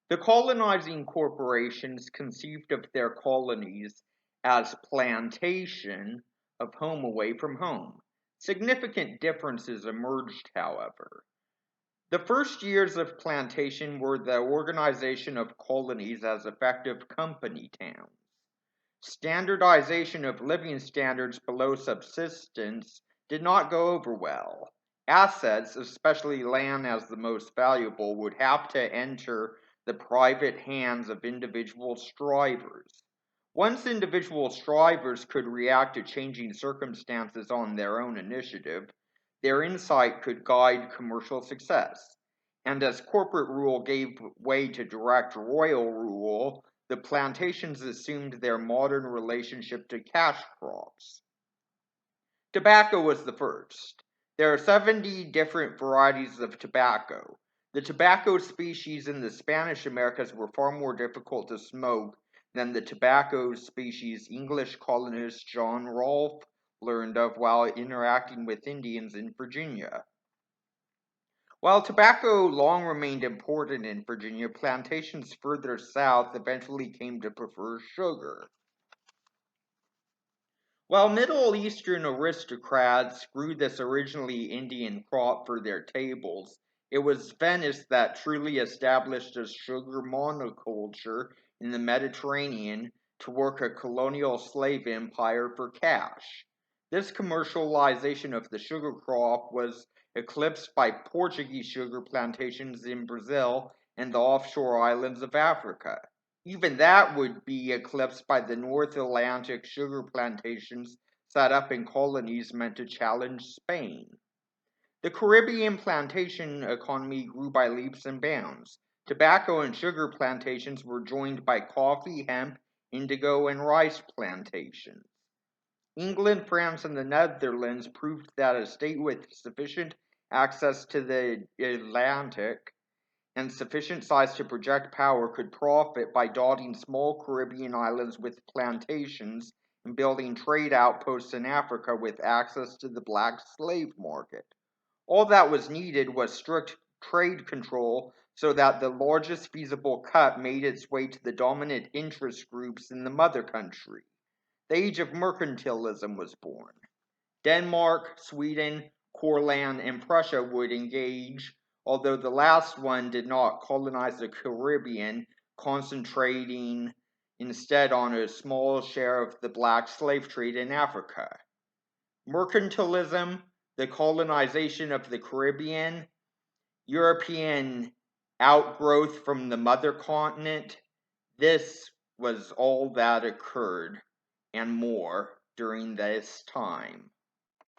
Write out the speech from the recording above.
The colonizing corporations conceived of their colonies as plantation of home away from home. Significant differences emerged, however. The first years of plantation were the organization of colonies as effective company towns. Standardization of living standards below subsistence did not go over well. Assets, especially land as the most valuable, would have to enter the private hands of individual strivers. Once individual strivers could react to changing circumstances on their own initiative, their insight could guide commercial success. And as corporate rule gave way to direct royal rule, the plantations assumed their modern relationship to cash crops. Tobacco was the first. There are 70 different varieties of tobacco. The tobacco species in the Spanish Americas were far more difficult to smoke than the tobacco species English colonist John Rolfe learned of while interacting with Indians in Virginia. While tobacco long remained important in Virginia, plantations further south eventually came to prefer sugar. While Middle Eastern aristocrats grew this originally Indian crop for their tables, it was Venice that truly established a sugar monoculture in the Mediterranean to work a colonial slave empire for cash. This commercialization of the sugar crop was eclipsed by Portuguese sugar plantations in Brazil and the offshore islands of Africa. Even that would be eclipsed by the North Atlantic sugar plantations set up in colonies meant to challenge Spain. The Caribbean plantation economy grew by leaps and bounds. Tobacco and sugar plantations were joined by coffee, hemp, indigo, and rice plantations. England, France, and the Netherlands proved that a state with sufficient access to the Atlantic and sufficient size to project power could profit by dotting small Caribbean islands with plantations and building trade outposts in Africa with access to the black slave market. All that was needed was strict trade control so that the largest feasible cut made its way to the dominant interest groups in the mother country. The age of mercantilism was born. Denmark, Sweden, Courland, and Prussia would engage, although the last one did not colonize the Caribbean, concentrating instead on a small share of the black slave trade in Africa. Mercantilism, the colonization of the Caribbean, European outgrowth from the mother continent, this was all that occurred and more during this time.